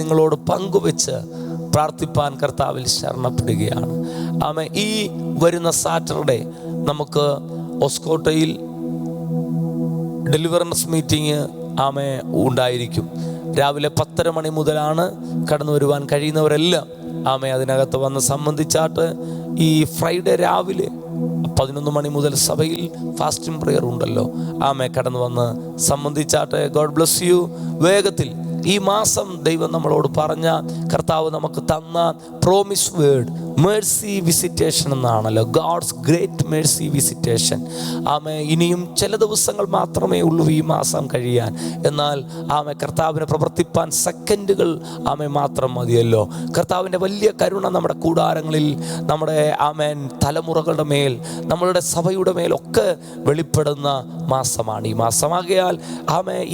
നിങ്ങളോട് പങ്കുവെച്ച് പ്രാർത്ഥിപ്പാൻ കർത്താവിൽ ശരണപ്പെടുകയാണ്. ആമേൻ. ഈ വരുന്ന സാറ്റർഡേ നമുക്ക് ഒസ്കോട്ടയിൽ ഡെലിവറൻസ് മീറ്റിംഗ് ഉണ്ടായിരിക്കും. രാവിലെ 10:30 മണി മുതലാണ് കടന്നു വരുവാൻ കഴിയുന്നവരെല്ലാം അതിനകത്ത് വന്ന് സംബന്ധിച്ചാട്ട് ഈ ഫ്രൈഡേ രാവിലെ 11 മണി മുതൽ സഭയിൽ ഫാസ്റ്റിംഗ് പ്രെയർ ഉണ്ടല്ലോ. കടന്നു വന്ന് സംബന്ധിച്ചാട്ടെ. God bless U. വേഗത്തിൽ ഈ മാസം ദൈവം നമ്മളോട് പറഞ്ഞ, കർത്താവ് നമുക്ക് തന്ന പ്രോമിസ് വേർഡ് മേഴ്സി വിസിറ്റേഷൻ എന്നാണല്ലോ. God's great mercy visitation. ഇനിയും ചില ദിവസങ്ങൾ മാത്രമേ ഉള്ളൂ ഈ മാസം കഴിയാൻ. എന്നാൽ കർത്താവിനെ പ്രവർത്തിപ്പാൻ സെക്കൻഡുകൾ മാത്രം മതിയല്ലോ. കർത്താവിൻ്റെ വലിയ കരുണ നമ്മുടെ കൂടാരങ്ങളിൽ, നമ്മുടെ തലമുറകളുടെ മേൽ, നമ്മളുടെ സഭയുടെ മേലൊക്കെ വെളിപ്പെടുന്ന മാസമാണ് ഈ മാസമാകയാൽ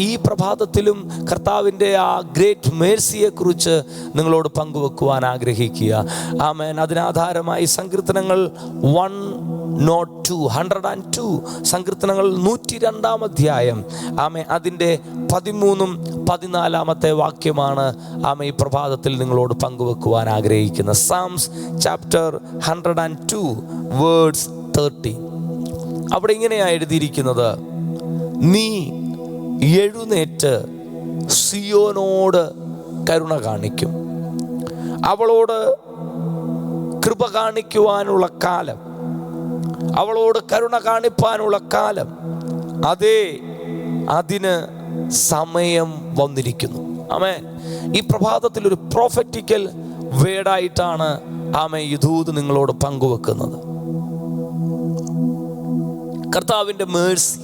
ഈ പ്രഭാതത്തിലും കർത്താവിൻ്റെ ആ ഗ്രേറ്റ് മേഴ്സിയെക്കുറിച്ച് നിങ്ങളോട് പങ്കുവെക്കുവാൻ ആഗ്രഹിക്കുക. അതിനാധാരമായി സങ്കീർത്തനങ്ങൾ 102 സങ്കീർത്തനങ്ങൾ 102 അധ്യായം അതിൻ്റെ 13-14 വാക്യമാണ് ഈ പ്രഭാതത്തിൽ നിങ്ങളോട് പങ്കുവെക്കുവാൻ ആഗ്രഹിക്കുന്നത്. സാംസ് ചാപ്റ്റർ 102 വേർഡ്സ് 30. അവിടെ ഇങ്ങനെയാണ് എഴുതിയിരിക്കുന്നത്: നീ എഴുന്നേറ്റ് സിയോനോട് കരുണ കാണിക്കും, അവളോട് കൃപ കാണിക്കുവാനുള്ള കാലം, അവളോട് കരുണ കാണിപ്പാനുള്ള കാലം, അതേ അതിന് സമയം വന്നിരിക്കുന്നു. ആമേൻ. ഈ പ്രഭാതത്തിൽ ഒരു പ്രൊഫറ്റിക്കൽ വേർഡായിട്ടാണ് ഈ ദൂത് നിങ്ങളോട് പങ്കുവെക്കുന്നത്. കർത്താവിൻ്റെ മേഴ്സി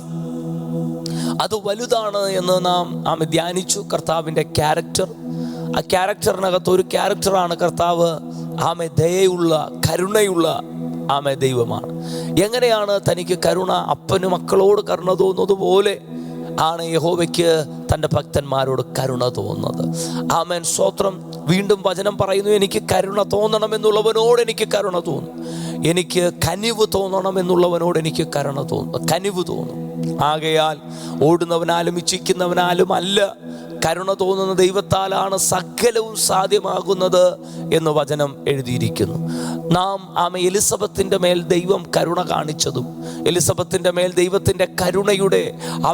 അത് വലുതാണ് എന്ന് നാം ധ്യാനിച്ചു. കർത്താവിൻ്റെ ക്യാരക്ടർ, ആ ക്യാരക്ടറിനകത്ത് ഒരു ക്യാരക്ടറാണ് കർത്താവ്. ദയയുള്ള, കരുണയുള്ള ദൈവമാണ്. എങ്ങനെയാണ് തനിക്ക് കരുണ, അപ്പന് മക്കളോട് കരുണ തോന്നുന്നത് പോലെ ആണ് യഹോവയ്ക്ക് തൻ്റെ ഭക്തന്മാരോട് കരുണ തോന്നുന്നത്. ആമേൻ. സ്തോത്രം. വീണ്ടും വചനം പറയുന്നു, എനിക്ക് കരുണ തോന്നണമെന്നുള്ളവനോട് എനിക്ക് കരുണ തോന്നും, എനിക്ക് കനിവ് തോന്നണമെന്നുള്ളവനോട് എനിക്ക് കനിവ് തോന്നും. ആകയാൽ ഓടുന്നവനാലും ഇച്ഛിക്കുന്നവനാലും അല്ല, കരുണ തോന്നുന്ന ദൈവത്താലാണ് സകലവും സാധ്യമാകുന്നത് എന്ന് വചനം എഴുതിയിരിക്കുന്നു. നാം എലിസബത്തിൻ്റെ മേൽ ദൈവം കരുണ കാണിച്ചതും, എലിസബത്തിൻ്റെ മേൽ ദൈവത്തിൻ്റെ കരുണയുടെ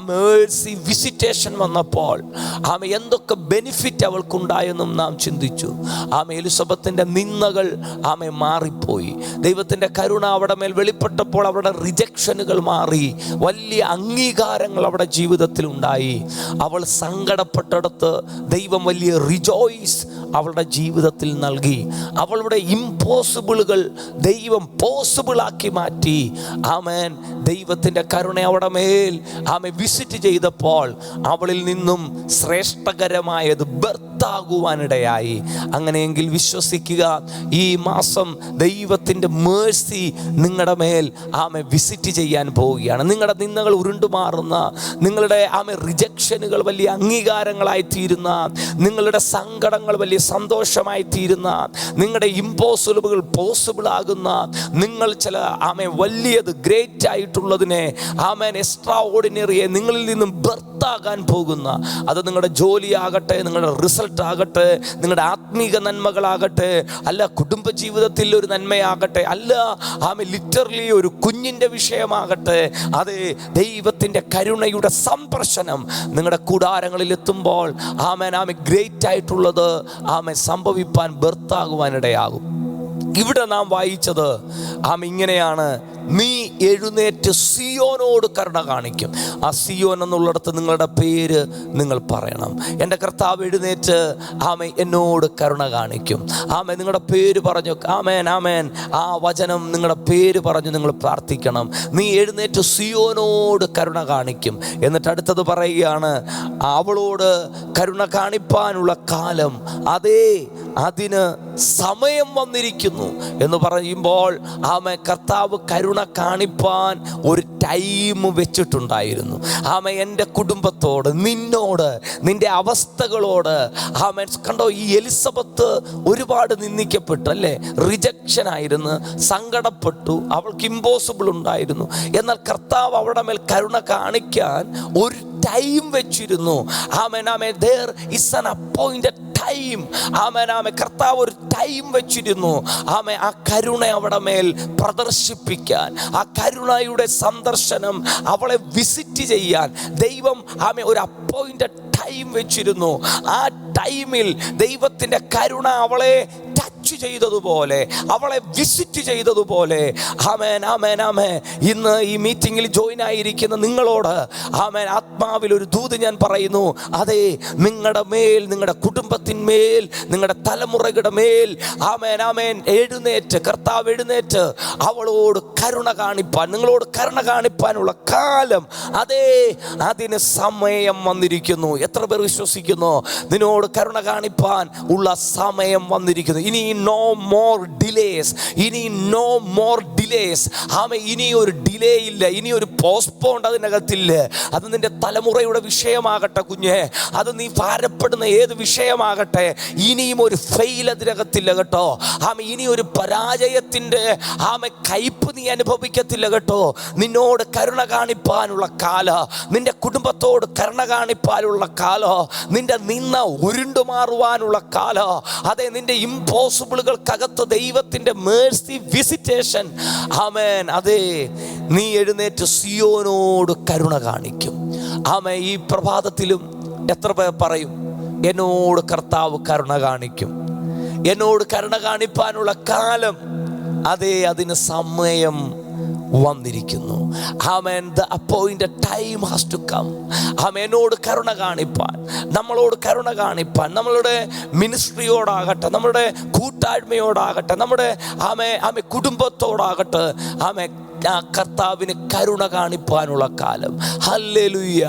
മേഴ്സി വിസിറ്റേഷൻ വന്നപ്പോൾ എന്തൊക്കെ ബെനിഫിറ്റ് അവൾക്കുണ്ടായെന്നും നാം ചിന്തിച്ചു. എലിസബത്തിൻ്റെ നിന്ദകൾ മാറിപ്പോയി. ദൈവത്തിൻ്റെ കരുണ അവിടെ മേൽ വെളിപ്പെട്ടപ്പോൾ അവരുടെ റിജക്ഷനുകൾ മാറി. വലിയ അംഗീകാരങ്ങൾ അവരുടെ ജീവിതത്തിൽ ഉണ്ടായി. അവൾ സങ്കടപ്പെട്ടടുത്ത് ദൈവം വലിയ റിജോയ്സ് അവളുടെ ജീവിതത്തിൽ നൽകി. അവളുടെ ഇമ്പോസിബിളുകൾ ദൈവം പോസിബിളാക്കി മാറ്റി. ആമേൻ. ദൈവത്തിൻ്റെ കരുണ അവിടെ മേൽ വിസിറ്റ് ചെയ്തപ്പോൾ അവളിൽ നിന്നും ശ്രേഷ്ഠകരമായത് ബർത്താകുവാനിടയായി. അങ്ങനെയെങ്കിൽ വിശ്വസിക്കുക, ഈ മാസം ദൈവത്തിൻ്റെ മേഴ്സി നിങ്ങളുടെ മേൽ വിസിറ്റ് ചെയ്യാൻ പോവുകയാണ്. നിങ്ങളുടെ നിന്ദകൾ ഉരുണ്ടുമാറുന്ന, നിങ്ങളുടെ റിജക്ഷനുകൾ വലിയ അംഗീകാരങ്ങളായി തീരുന്ന, നിങ്ങളുടെ സങ്കടങ്ങൾ വലിയ സന്തോഷമായി തീരുന്ന, നിങ്ങളുടെ ഇമ്പോസിബിളുകൾ പോസിബിൾ ആകുന്ന, നിങ്ങൾ ചില വലിയത് ഗ്രേറ്റ് ആയിട്ടുള്ളതിനെ എക്സ്ട്രാ ഓർഡിനറിയെ നിങ്ങളിൽ നിന്നും ബർത്താകാൻ പോകുന്ന, അത് നിങ്ങളുടെ ജോലിയാകട്ടെ, നിങ്ങളുടെ റിസൾട്ട് ആകട്ടെ, നിങ്ങളുടെ ആത്മീക നന്മകളാകട്ടെ, അല്ല കുടുംബജീവിതത്തിൽ ഒരു നന്മയാകട്ടെ, അല്ല ലിറ്ററലി ഒരു കുഞ്ഞിൻ്റെ വിഷയമാകട്ടെ, അത് ദൈവത്തിൻ്റെ കരുണയുടെ സംപ്രശനം നിങ്ങളുടെ കൂടാരങ്ങളിൽ എത്തുമ്പോൾ ഗ്രേറ്റ് ആയിട്ടുള്ളത് സംഭവിപ്പാൻ ബർത്താകുവാനിടയാകും. ഇവിടെ നാം വായിച്ചത് ഇങ്ങനെയാണ്: നീ എഴുന്നേറ്റ് സിയോനോട് കരുണ കാണിക്കും. ആ സിയോൻ എന്നുള്ളിടത്ത് നിങ്ങളുടെ പേര് നിങ്ങൾ പറയണം. എൻ്റെ കർത്താവ് എഴുന്നേറ്റ് എന്നോട് കരുണ കാണിക്കും. നിങ്ങളുടെ പേര് പറഞ്ഞു. ആമേൻ. ആ വചനം നിങ്ങളുടെ പേര് പറഞ്ഞു നിങ്ങൾ പ്രാർത്ഥിക്കണം. നീ എഴുന്നേറ്റ് സിയോനോട് കരുണ കാണിക്കും. എന്നിട്ട് അടുത്തത് പറയുകയാണ്, അവളോട് കരുണ കാണിപ്പാനുള്ള കാലം, അതേ അതിന് സമയം വന്നിരിക്കുന്നു എന്ന് പറയുമ്പോൾ കർത്താവ് കരുണ കാണിപ്പാൻ ഒരു ടൈം വെച്ചിട്ടുണ്ടായിരുന്നു. എൻ്റെ കുടുംബത്തോട്, നിന്നോട്, നിന്റെ അവസ്ഥകളോട്. കണ്ടോ, ഈ എലിസബത്ത് ഒരുപാട് നിന്ദിക്കപ്പെട്ടു അല്ലേ, റിജക്ഷൻ ആയിരുന്നു, സങ്കടപ്പെട്ടു, അവൾക്ക് ഇമ്പോസിബിൾ ഉണ്ടായിരുന്നു. എന്നാൽ കർത്താവ് അവളുടെ മേൽ കരുണ കാണിക്കാൻ ഒരു ടൈം വെച്ചിരുന്നു. ആമേൻ ആമേൻ. there is an appointed time. ആമേൻ ആമേൻ. കർത്താവ് ഒരു ടൈം വെച്ചിരുന്നു. ആമേൻ. ആ കരുണ അവിടെ മേൽ പ്രദർശിപ്പിക്കാൻ, ആ കരുണയുടെ സന്ദർശനം അവളെ വിസിറ്റ് ചെയ്യാൻ ദൈവം ആമേൻ ഒരു അപ്പോയിന്റഡ് ടൈം വെച്ചിരുന്നു. ആ ടൈമിൽ ദൈവത്തിൻ്റെ കരുണ അവളെ ടച്ച് ചെയ്തതുപോലെ, അവളെ വിസിറ്റ് ചെയ്തതുപോലെ, ആമേൻ ആമേൻ ആമേൻ. ഇന്ന് ഈ മീറ്റിംഗിൽ ജോയിൻ ആയിരിക്കുന്ന നിങ്ങളോട് ആമേൻ ആത്മാവിൽ ഒരു ദൂത് ഞാൻ പറയുന്നു. അതെ, നിങ്ങളുടെ മേൽ, നിങ്ങളുടെ കുടുംബത്തിന്മേൽ, നിങ്ങളുടെ തലമുറയുടെ മേൽ ആമേൻ ആമേൻ എഴുന്നേറ്റ്, കർത്താവ് എഴുന്നേറ്റ് അവളോട് കരുണ കാണിപ്പാൻ, നിങ്ങളോട് കരുണ കാണിപ്പാനുള്ള കാലം, അതേ അതിന് സമയം വന്നിരിക്കുന്നു. എത്ര പേർ വിശ്വസിക്കുന്നു? നിന്നോട് കരുണ കാണിപ്പാൻ ഉള്ള സമയം വന്നിരിക്കുന്നു. ഇനി നോ മോർ ഡിലേസ്, ഇനി നോ മോർ ഡിലേസ്. ആമേ, ഇനി ഒരു ഡിലേ ഇല്ല, ഇനി ഒരു പോസ്റ്റ്പോണ്ട് അതിനകത്തില്ല. അത് നിന്റെ തലമുറയുടെ വിഷയമാകട്ടെ കുഞ്ഞെ, അത് നീ ഭാരപ്പെടുന്ന ഏത് വിഷയമാകട്ടെ, ഇനിയും ഒരു ഫെയിൽ അതിനകത്തില്ല കേട്ടോ. ആമേ, ഇനി ഒരു പരാജയത്തിൻ്റെ ആമേ കയ്പ് നീ അനുഭവിക്കത്തില്ല കേട്ടോ. നിന്നോട് കരുണ കാണിപ്പാനുള്ള കാല, നിന്റെ കുടുംബത്തോട് കരുണ കാണിപ്പാനുള്ള കാല, നിന്റെ നിന്ന ഉരുണ്ടുമാറുവാനുള്ള കാല, അതെ നിന്റെ ഇമ്പോസിബിളുകൾക്കകത്ത് ദൈവത്തിൻ്റെ മേഴ്സി വിസിറ്റേഷൻ. ആമേൻ. അതെ, നീ എഴുന്നേറ്റ് സിയോനോട് കരുണ കാണിക്കും. ആമേൻ. ഈ പ്രഭാതത്തിലും എത്ര പേർ പറയും, എന്നോട് കർത്താവ് കരുണ കാണിക്കും, എന്നോട് കരുണ കാണിപ്പാനുള്ള കാലം, അതെ അതിന് സമയം വന്നിരിക്കുന്നു. ആമേൻ. the appointed time has to come. ആമേൻ. എന്നോട് കരുണ കാണിപ്പാൻ, നമ്മളോട് കരുണ കാണിപ്പാൻ, നമ്മളുടെ മിനിസ്ട്രിയോടാകട്ടെ, നമ്മുടെ കൂട്ടായ്മയോടാകട്ടെ, നമ്മുടെ ആമേ കുടുംബത്തോടാകട്ടെ, ആമേ കർത്താവിന് കരുണ കാണിപ്പാനുള്ള കാലം. ഹല്ലേലൂയ.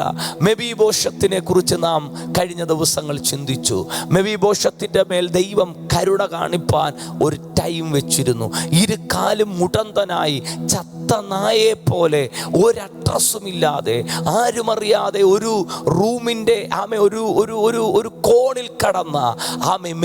മെഫീബോശത്തിനെ കുറിച്ച് നാം കഴിഞ്ഞ ദിവസങ്ങൾ ചിന്തിച്ചു. മെഫീബോശത്തിൻ്റെ മേൽ ദൈവം കരുണ കാണിപ്പാൻ ഒരു ടൈം വെച്ചിരുന്നു. ഇരു കാലും മുടന്തനായി ചത്ത നായെ പോലെ, ഒരു അഡ്രസ്സുമില്ലാതെ, ആരും അറിയാതെ ഒരു റൂമിൻ്റെ ഒരു കോണിൽ കടന്ന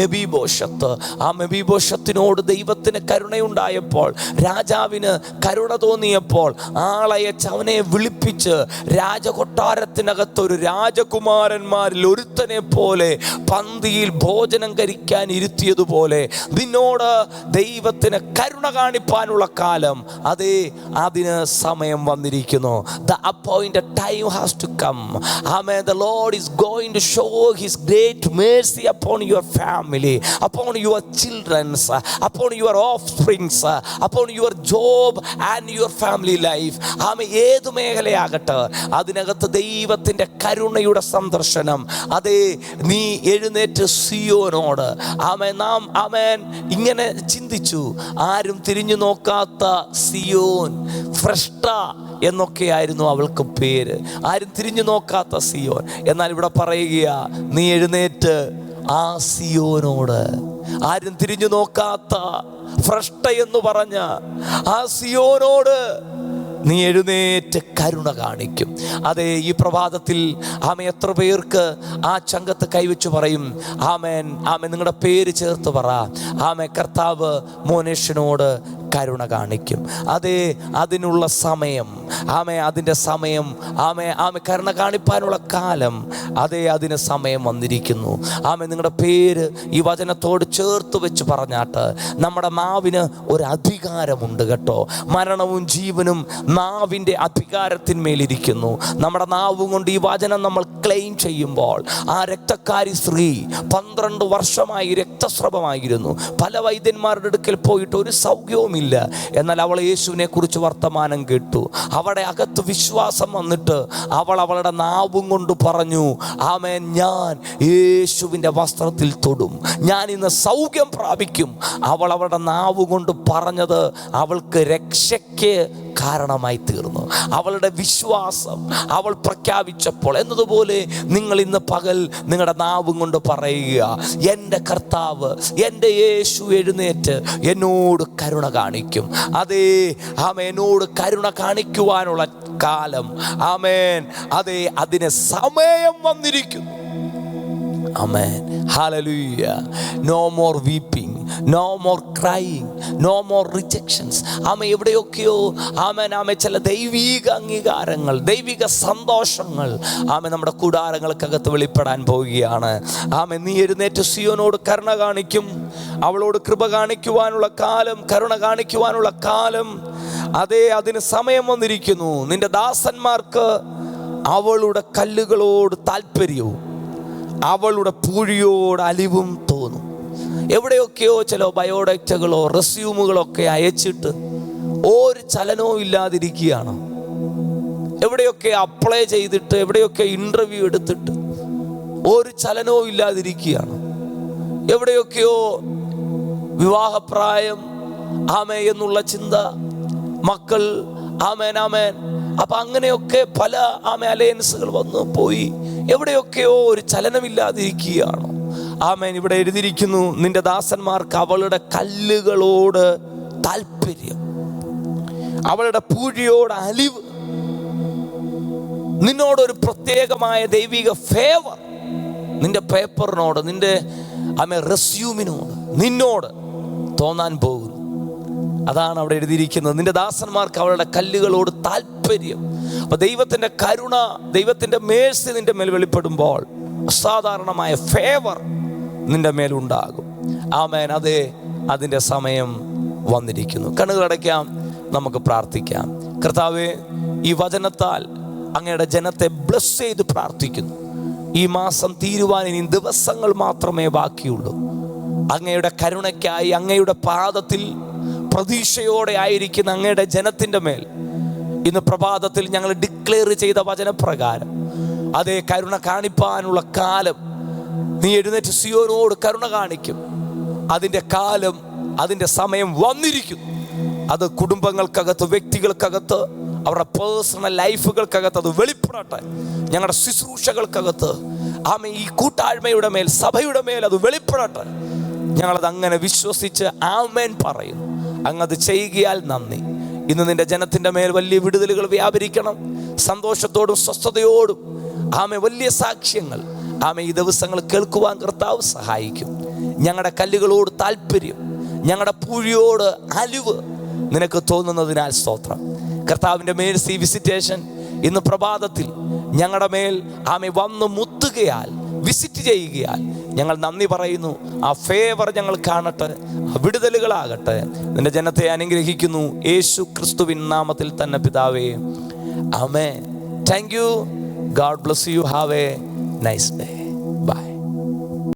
മെഫീബോശത്ത്, ആ മെഫീബോശത്തിനോട് ദൈവത്തിന് കരുണയുണ്ടായപ്പോൾ, രാജാവിന് കരുണ തോന്നിയപ്പോൾ ആളയച്ച് അവനെ വിളിപ്പിച്ച് രാജകൊട്ടാരത്തിനകത്ത് ഒരു രാജകുമാരന്മാരിൽ ഒരുത്തനെ പോലെ പന്തിയിൽ ഭോജനം കഴിക്കാൻ ഇരുത്തിയതുപോലെ നിന്നോട് ദൈവത്തിന് കരുണ കാണിപ്പാനുള്ള കാലം, അതേ അതിന് സമയം വന്നിരിക്കുന്നു. The appointed time has to come. Amen. The Lord is going to show His great mercy upon your family, upon your children, upon your offspring, upon your job and your family life. ആമേൻ. ഏത് മേഖലയാകട്ടെ, അതിനകത്ത് ദൈവത്തിൻ്റെ കരുണയുടെ സന്ദർശനം. അതേ, നീ എഴുന്നേറ്റ് സിയോനോട്. ആമേൻ. നാം ആമേൻ ഇങ്ങനെ ചിന്തിച്ചു, ആരും തിരിഞ്ഞു നോക്കാത്ത സിയോൻ, ഫ്രഷ്ട എന്നൊക്കെയായിരുന്നു അവൾക്ക് പേര്. ആരും തിരിഞ്ഞു നോക്കാത്ത സിയോൻ. എന്നാൽ ഇവിടെ പറയുക, നീ എഴുന്നേറ്റ് ആ സിയോനോട്, ആരും തിരിഞ്ഞു നോക്കാത്ത ഫ്രഷ്ട എന്ന് പറഞ്ഞ ആ സിയോനോട് നീ എഴുന്നേറ്റ് കരുണ കാണിക്കും. അതെ, ഈ പ്രഭാതത്തിൽ ആമേ എത്ര പേർക്ക് ആ ചങ്കത്ത് കൈവച്ച് പറയും, ആമേൻ ആമേൻ, നിങ്ങളുടെ പേര് ചേർത്ത് പറ, ആമേ കർത്താവ് മോനേഷിനോട് കരുണ കാണിക്കും. അതേ, അതിനുള്ള സമയം, ആമേ അതിൻ്റെ സമയം, ആമേ കരുണ കാണിപ്പാനുള്ള കാലം, അതേ അതിന് സമയം വന്നിരിക്കുന്നു. ആമേ, നിങ്ങളുടെ പേര് ഈ വചനത്തോട് ചേർത്ത് വെച്ച് പറഞ്ഞാട്ട്. നമ്മുടെ നാവിന് ഒരു അധികാരമുണ്ട് കേട്ടോ. മരണവും ജീവനും നാവിൻ്റെ അധികാരത്തിന്മേലിരിക്കുന്നു. നമ്മുടെ നാവും കൊണ്ട് ഈ വചനം നമ്മൾ ക്ലെയിം ചെയ്യുമ്പോൾ, ആ രക്തക്കാരി സ്ത്രീ 12 വർഷമായി രക്തസ്രവമായിരുന്നു. പല വൈദ്യന്മാരുടെ അടുക്കൽ പോയിട്ട് ഒരു സൗഖ്യവും ഇല്ല. എന്നാൽ അവൾ യേശുവിനെ കുറിച്ച് വർത്തമാനം കേട്ടു. അവിടെ അകത്ത് വിശ്വാസം വന്നിട്ട് അവളുടെ നാവും കൊണ്ട് പറഞ്ഞു, ആമേൻ, ഞാൻ യേശുവിൻ്റെ വസ്ത്രത്തിൽ തൊടും, ഞാൻ ഇന്ന് സൗഖ്യം പ്രാപിക്കും. അവളുടെ നാവ് കൊണ്ട് പറഞ്ഞത് അവൾക്ക് രക്ഷയ്ക്ക് കാരണമായി തീർന്നു. അവളുടെ വിശ്വാസം അവൾ പ്രഖ്യാപിച്ചപ്പോൾ എന്നതുപോലെ നിങ്ങൾ ഇന്ന് പകൽ നിങ്ങളുടെ നാവും കൊണ്ട് പറയുക, എൻ്റെ കർത്താവ്, എൻ്റെ യേശു എഴുന്നേറ്റ് എന്നോട് കരുണ കാണിക്കും. അതേ, ആമേൻ, എന്നോട് കരുണ കാണിക്കുവാനുള്ള കാലം, ആമേൻ, അതേ അതിന് സമയം വന്നിരിക്കുന്നു. ആമേൻ. ഹല്ലേലൂയ. No more weeping, no more crying, no more rejections. എവിടെയൊക്കെയോ ചില ദൈവിക അംഗീകാരങ്ങൾ, ദൈവിക സന്തോഷങ്ങൾ നമ്മുടെ കൂടാരങ്ങൾക്കകത്ത് വെളിപ്പെടാൻ പോവുകയാണ്. നീ എഴുന്നേറ്റ് സിയോനോട് കരുണ കാണിക്കും. അവളോട് കൃപ കാണിക്കുവാനുള്ള കാലം, കരുണ കാണിക്കുവാനുള്ള കാലം, അതിന് സമയം വന്നിരിക്കുന്നു. നിന്റെ ദാസന്മാർക്ക് അവളുടെ കല്ലുകളോട് താല്പര്യവും അവളുടെ പൂഴിയോട് അലിവും തോന്നും. എവിടെയൊക്കെയോ ചില ബയോഡേറ്റകളോ റെസ്യൂമുകളോ ഒക്കെ അയച്ചിട്ട് ഒരു ചലനവും ഇല്ലാതിരിക്കുകയാണ്. എവിടെയൊക്കെ അപ്ലൈ ചെയ്തിട്ട്, എവിടെയൊക്കെ ഇൻ്റർവ്യൂ എടുത്തിട്ട് ഒരു ചലനവും ഇല്ലാതിരിക്കുകയാണ്. എവിടെയൊക്കെയോ വിവാഹപ്രായം എന്നുള്ള ചിന്ത, മക്കൾ അങ്ങനെയൊക്കെ പല അലയൻസുകൾ വന്നു പോയി. എവിടെയൊക്കെയോ ഒരു ചലനമില്ലാതിരിക്കുകയാണ്. ഇവിടെ എഴുതിയിരിക്കുന്നു, നിന്റെ ദാസന്മാർക്ക് അവളുടെ കല്ലുകളോട് താല്പര്യം, അവളുടെ പൂഴിയോട് അലിവ്. നിന്നോടൊരു പ്രത്യേകമായ ദൈവിക ഫേവർ നിന്റെ പേപ്പറിനോട്, നിന്റെ റെസ്യൂമിനോട്, നിന്നോട് തോന്നാൻ പോകുന്നു. അതാണ് അവിടെ എഴുതിയിരിക്കുന്നത്, നിന്റെ ദാസന്മാർക്ക് അവളുടെ കല്ലുകളോട് താല്പര്യം. അപ്പൊ ദൈവത്തിന്റെ കരുണ, ദൈവത്തിന്റെ മേഴ്സി നിന്റെ മേൽ വെളിപ്പെടുമ്പോൾ അസാധാരണമായ ഫേവർ നിന്റെ മേലുണ്ടാകും. അതിൻ്റെ സമയം വന്നിരിക്കുന്നു. കണ്ണുകളടയ്ക്കാം, നമുക്ക് പ്രാർത്ഥിക്കാം. കർത്താവേ, ഈ വചനത്താൽ അങ്ങയുടെ ജനത്തെ ബ്ലസ് ചെയ്ത് പ്രാർത്ഥിക്കുന്നു. ഈ മാസം തീരുവാൻ ഇനി ദിവസങ്ങൾ മാത്രമേ ബാക്കിയുള്ളൂ. അങ്ങയുടെ കരുണയ്ക്കായി അങ്ങയുടെ പാദത്തിൽ പ്രതീക്ഷയോടെ ആയിരിക്കുന്ന അങ്ങയുടെ ജനത്തിൻ്റെ മേൽ ഇന്ന് പ്രഭാതത്തിൽ ഞങ്ങൾ ഡിക്ലെയർ ചെയ്ത വചനപ്രകാരം കരുണ കാണിപ്പാനുള്ള കാലം നീ എഴുന്നേറ്റ് സിയോനോട് കരുണ കാണിക്കും. അതിൻ്റെ കാലം, അതിൻ്റെ സമയം വന്നിരിക്കും. അത് കുടുംബങ്ങൾക്കകത്ത്, വ്യക്തികൾക്കകത്ത്, അവരുടെ പേഴ്സണൽ ലൈഫുകൾക്കകത്ത് അത് വെളിപ്പെടട്ടെ. ഞങ്ങളുടെ ശുശ്രൂഷകൾക്കകത്ത് ഈ കൂട്ടായ്മയുടെ മേൽ, സഭയുടെ മേൽ അത് വെളിപ്പെടട്ടെ. ഞങ്ങളത് അങ്ങനെ വിശ്വസിച്ച് ആമേൻ പറയുന്നു. അങ്ങത് ചെയ്യുകയാൽ നന്ദി. ഇന്ന് നിന്റെ ജനത്തിൻ്റെ മേൽ വലിയ വിടുതലുകൾ വ്യാപരിക്കണം. സന്തോഷത്തോടും സ്വസ്ഥതയോടും വലിയ സാക്ഷ്യങ്ങൾ ഈ ദിവസങ്ങൾ കേൾക്കുവാൻ കർത്താവ് സഹായിക്കും. ഞങ്ങളുടെ കല്ലുകളോട് താല്പര്യം, ഞങ്ങളുടെ പൂഴിയോട് അലിവ് നിനക്ക് തോന്നുന്നതിനാൽ സ്തോത്രം. കർത്താവിൻ്റെ മേഴ്സി വിസിറ്റേഷൻ ഇന്ന് പ്രഭാതത്തിൽ ഞങ്ങളുടെ മേൽ വന്ന് മുത്തുകയാൽ, വിസിറ്റ് ചെയ്യുകയാൽ ഞങ്ങൾ നന്ദി പറയുന്നു. ആ ഫേവർ ഞങ്ങൾ കാണട്ടെ, വിടുതലുകളാകട്ടെ. നിന്റെ ജനത്തെ അനുഗ്രഹിക്കുന്നു യേശു ക്രിസ്തുവിൻ നാമത്തിൽ തന്നെ പിതാവേ, ആമേൻ. Thank you. God bless you. Have a nice day.